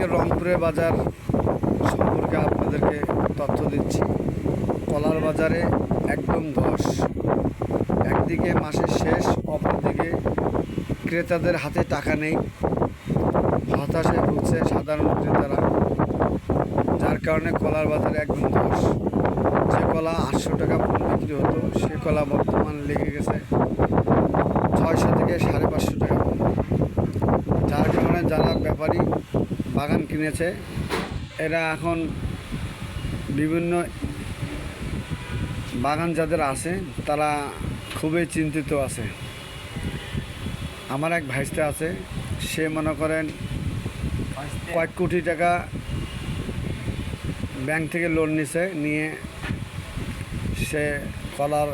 আজকে রংপুরের বাজার সম্পর্কে আপনাদেরকে তথ্য দিচ্ছি। কলার বাজারে একদম ধস। একদিকে মাসের শেষ, অপরদিকে ক্রেতাদের হাতে টাকা নেই। হতাশায় ভুগছে সাধারণ ক্রেতারা, যার কারণে কলার বাজারে একদম ধস। যে কলা 800 টাকা পণ বিক্রি হতো, সে কলা বর্তমান লেগে গেছে 600 থেকে 550 টাকা পণ। যার কারণে যারা ব্যাপারী বাগান কিনেছে, এরা এখন বিভিন্ন বাগান যাদের আছে তারা খুবই চিন্তিত আছে। আমার এক ভাইস্তা আছে, সে মনে করেন কয়েক কোটি টাকা ব্যাংক থেকে লোন নিয়ে সে কলার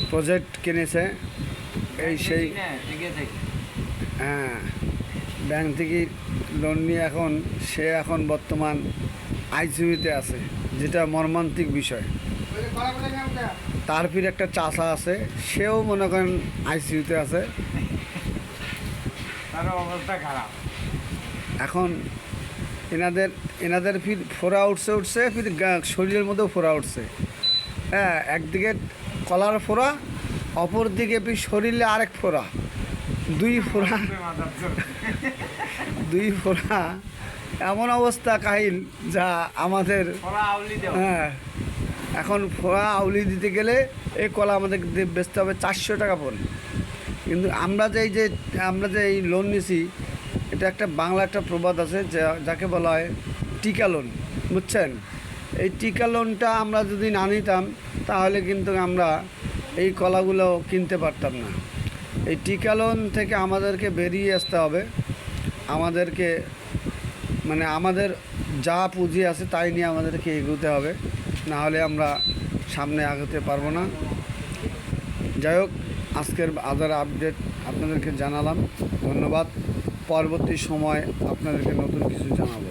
প্রজেক্ট কিনেছে। সেই হ্যাঁ, ব্যাংক থেকে লোন নিয়ে সে এখন বর্তমান আইসিইউতে আছে, যেটা মর্মান্তিক বিষয়। তার ফির একটা চাচা আছে, সেও মনে করেন আইসিইউতে আছে। তার অবস্থা খারাপ। এখন এনাদের ফির ফোড়া উঠছে, ফির শরীরের মধ্যেও ফোড়া উঠছে। হ্যাঁ, একদিকে কলার ফোড়া, অপর দিকে ফির শরীরে আরেক ফোড়া, দুই ফোড়া। এমন অবস্থা কাহিল যা আমাদের। হ্যাঁ, এখন ফোড়া আউলি দিতে গেলে এই কলা আমাদের বেচতে হবে 400 টাকা পণ। কিন্তু আমরা যে এই লোন নিছি, এটা একটা বাংলা একটা প্রবাদ আছে যাকে বলা হয় টিকা লোন, বুঝছেন? এই টিকা লোনটা আমরা যদি না নিতাম, তাহলে কিন্তু আমরা এই কলাগুলো কিনতে পারতাম না। এই টিকা লোন থেকে আমাদেরকে বেরিয়ে আসতে হবে। আমাদেরকে আমাদের যা পুঁজি আছে তাই নিয়ে আমাদেরকে এগোতে হবে, না হলে আমরা সামনে আগাতে পারবো না। যাই হোক, আজকের বাজার আপডেট আপনাদেরকে জানালাম। ধন্যবাদ। পরবর্তী সময় আপনাদেরকে নতুন কিছু জানাবো।